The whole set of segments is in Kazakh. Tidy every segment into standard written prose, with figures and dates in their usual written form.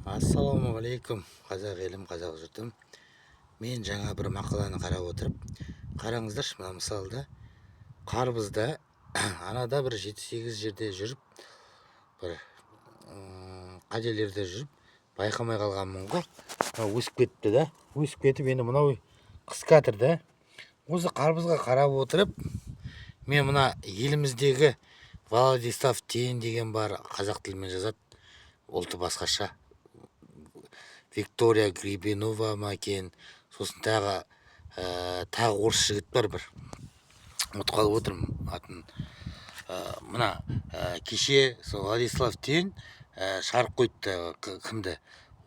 Ассалаумағалейкум, қазақ елім, қазақ жұртым. Мен жаңа бір мақаланы қарап отырып, қараңыздаршы, мына мысалда қарбызда анада бір 7-8 жерде жүріп, бір қателерде жүріп, байқамай қалғанмын ғой. Өсіп кетті да, өсіп кетіп, енді мынау қыс кәтір да. Осы қарбызға қарап отырып, мен мына еліміздегі Владислав Тен деген бар, қазақ тілімен жазады, ұлты басқаша. Виктория Грибинова ма екен, сосын тағы орыс жігіт бар бір, ұмытып қалып отырмын атын. Мына кеше сол Владислав Тен шығарып қойыпты, кімді,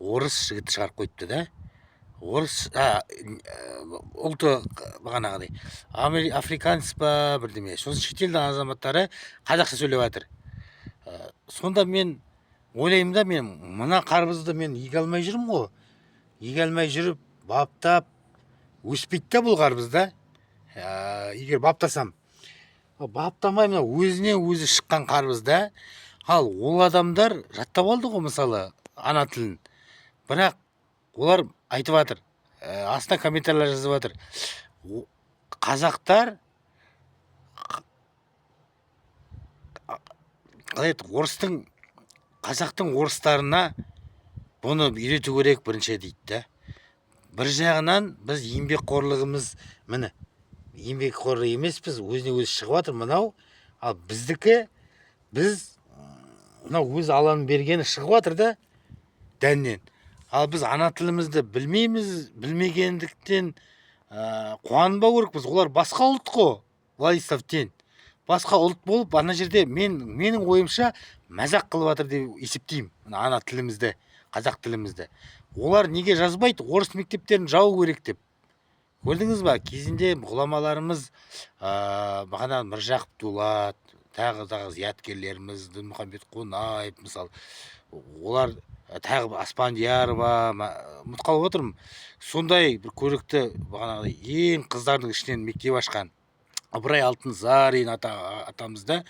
орыс жігіт шығарып қойыпты да. Орыс ұлты бағанағыдай африканец па бірдеме, сосын шетелдің азаматтары қазақша сөйлеп жатыр. Сонда мен ойлаймын да, мен мына қарбызды мен еге алмай жүрмін ғой. Еге алмай жүріп, баптап, өспейді да бұл қарбыз да. Егер баптасам, баптамай мына өзіне өзі шыққан қарбыз да. Ал ол адамдар жаттап алды ғой, мысалы, ана тілін. Бірақ олар айтып жатыр, астына комментарийлер жазып жатыр. Қазақтар қазақтың орыстарына бұны үйрету керек бірінші дейді да. Бір жағынан біз еңбекқорлығымыз, міне, еңбекқор емеспіз, өзіне өзі шығып жатыр мынау. Ал біздікі, біз мынау өз Алланың бергені шығып жатыр да дәннен. Ал біз ана тілімізді білмейміз, білмегендіктен қуанбау керекпіз. Олар басқа ұлт қой, Владислав Тен. Басқа ұлт болып, ана жерде менің ойымша мазақ қылып жатыр деп есептеймін, ана тілімізді, қазақ тілімізді. Олар неге жазбайды, орыс мектептерін жабу керек деп. Көрдіңіз ба, кезінде ғұламаларымыз, бағана Міржақып Дулат, тағы зияткерлеріміз, Дінмұхамбет Қонаев, мысалы, олар тағы Аспандиярова, ұмытып қалып отырмын. Сондай бір көрікті, бағанағыдай ең қыздардың ішінен мектеп ашқан Ыбырай Алтынсарин атамызда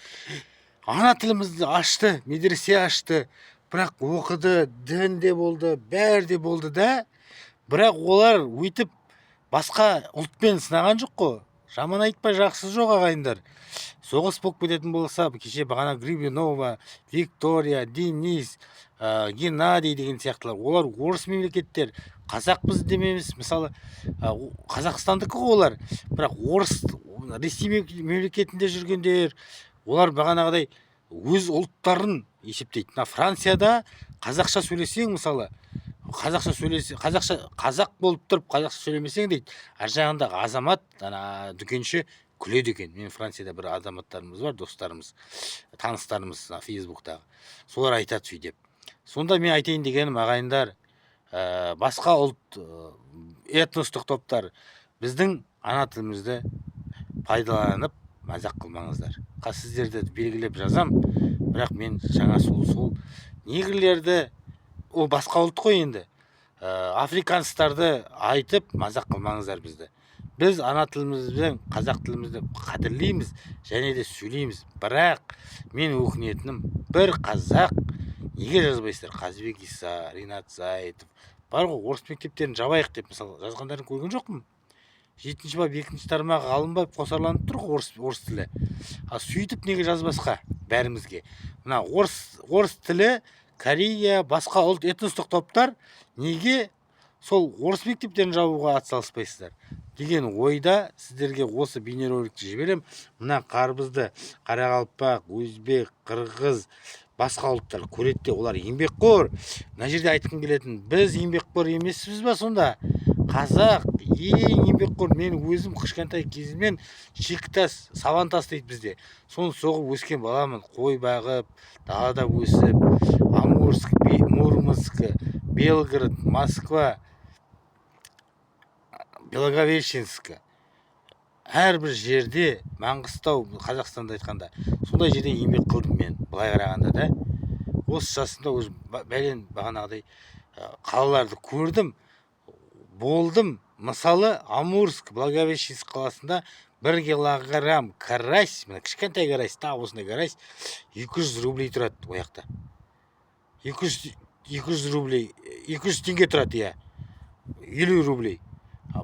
ана тілімізді ашты, медресе ашты, бірақ оқыды, дінде болды, бәрі де болды да. Бірақ олар өйтіп басқа ұлтпен сынаған жоқ қой. Жаман айтпай жақсы жоқ ағайындар. Соғыс болып кететін болса, кеше бағана Грибинова, Виктория, Денис, Геннадий деген сияқтылар, олар орыс мемлекеттер, қазақпыз демеміз. Мысалы, қазақстандікі ғой олар, бірақ орыс, Ресей мемлекетінде жүргендер, олар бағанағыдай өз ұлттарын есептейді. Францияда қазақша сөйлесең, мысалы, қазақ болып тұрып қазақша сөйлемесең дейді, ар жағындағы азамат, дүкенші күледі екен. Мен Францияда бір азаматтарымыз бар, достарымыз, таныстарымыз Фейсбуктағы. Солар айтады сөйтіп. Сонда мен айтайын дегенім, ағайындар, басқа ұлт, этностық топтар біздің ана тілімізді пайдаланып мазақ қылмаңыздар. Сіздерді белгілеп жазам, бірақ мен жаңа сол негрлерді, ол басқа ұлт қой енді, африканстарды айтып мазақ қылмаңыздар бізді. Біз ана тілімізбен қазақ тілімізді қадірлейміз және де сөйлейміз. Бірақ мен өкінетінім, бір қазақ неге жазбайсыздар? Қазбек Иса, Ринат Зайытов бар ғой, орыс мектептерін жабайық деп мысалы жазғандарын көрген жоқпын. 7-ші бап 2-ші тармағы алынбай қосарланып тұр ғой орыс тілі. Сөйтіп неге жазбасқа бәрімізге? Мына орыс тілі, Корея, басқа ұлт, этностық топтар неге сол орыс мектептерін жабуға атсалыспайсыздар деген ойда сіздерге осы бейнероликті жіберем. Мына қарбызды қарақалпақ, өзбек, қырғыз, басқа ұлттар көреді, олар еңбекқор. Мына жерде айтқым келетін, біз еңбекқор емеспіз ба сонда? Қазақ ең еңбекқор. Мен өзім кішкентай кезімнен шектас, сабантас дейді бізде. Соны соғып өскен баламын. Қой бағып, далада өсіп, Амурск, Мурманск, Белгород, Москва, Благовещенск, әрбір жерде, Маңғыстау, Қазақстанда айтқанда, сондай жерде еңбек қылдым мен, былай қарағанда да. Осы жасында бәлен бағанағыдай қалаларды көрдім, болдым. Мысалы, Амурск, Благовещенск қаласында 1 килограмм карась, кішкентай карась, осындай карась 200 рублей тұрады ояқта. 200 рублей, 200 теңге тұрады, иә. 50 рублей.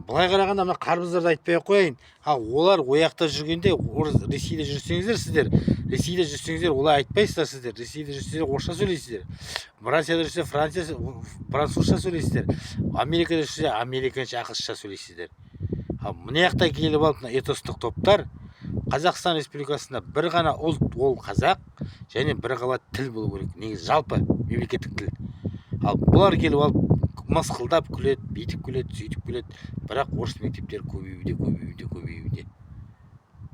Былай қарағанда мына қарбыздарды айтпай қояйын. Олар ояқта жүргенде, Ресейде жүрсеңіздер, сіздер, Ресейде жүрсеңіздер, олай айтпайсыздар сіздер. Ресейде жүрсеңіздер, орысша сөйлейсіздер. Францияда жүрсе, французша сөйлейсіздер. Америкада жүрсе, американша, ағылшынша сөйлейсіздер. Мына жақта келіп алып, этностық топтар Қазақстан Республикасында бір ғана ұлт, ол қазақ, және бір ғана тіл болу керек. Негізі жалпы мемлекеттік тіл. Бұлар келіп алып мысқылдап күледі, бүйтіп күледі, сөйтіп күледі. Бірақ орыс мектептері көбеюде.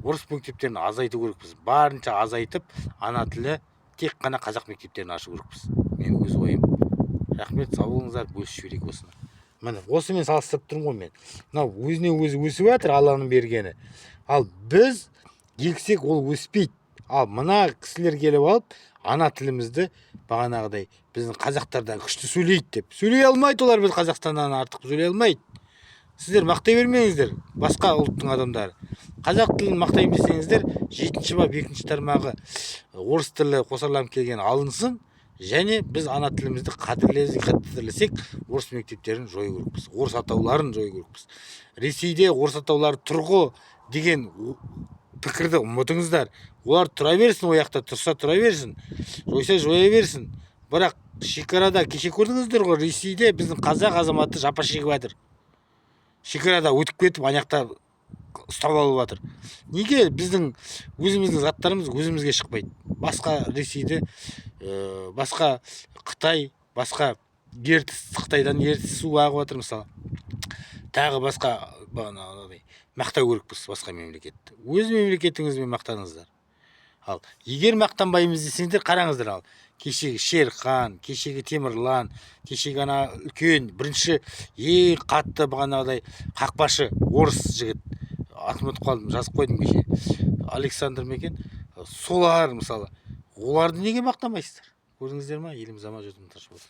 Орыс мектептерін азайту керекпіз. Барынша азайтып, ана тілі тек қана қазақ мектептерін ашу керекпіз. Мен өз ойым. Рахмет, сау болыңыздар, бөлісіп жіберейік осыны. Міне, осымен салыстырып тұрмын ғой мен. Мынау өзіне өзі өсіп жатыр, Алланың бергені. Ал біз ексек, ол өспейді. Ал мына кісілер келіп алып, ана тілімізді бағанағыдай біздің қазақтардан күшті сөйлейді деп. Сөйлей алмайды олар, біз Қазақстаннан артық сөйлей алмайды. Сіздер мақтай бермеңіздер, басқа ұлттың адамдары. Қазақ тілін мақтайын десеңіздер, 7-ші бап 2-ші тармағы орыс тілі қосарланып келген алынсын, және біз ана тілімізді қадірлесек, орыс мектептерін жою керекпіз, орыс атауларын жою керекпіз. Ресейде орыс атаулары тұрғы деген пікірді ұмытыңыздар. Олар тұра берсін, ояқта тұрса тұра берсін, жойса жоя берсін. Бірақ шекарада кеше көрдіңіздер ғой, Ресейде біздің қазақ азаматы жапа шегіп жатыр. Шекарада өтіп кетіп, аяқта ұстап алып жатыр. Неге біздің өзіміздің заттарымыз өзімізге шықпайды? Басқа Ресейде, басқа Қытай, басқа Қытайдан ертіс су ағып жатыр мысалы. Тағы басқа мақтау керекпіз басқа мемлекетті. Өз мемлекетіңізбен мақтаныңыздар. Ал егер мақтанбаймыз десеңдер, қараңыздар, ал кешегі Шерхан, кешегі Темірлан, кешегі ана үлкен бірінші ең қатты бағанағыдай қақпашы орыс жігіт, атын ұмытып қалдым, жазып қойдым кеше, Александр ме екен, солар мысалы, оларды неге мақтамайсыздар? Көрдіңіздер ма? Еліміз аман, жұртымыз тыныш болсын.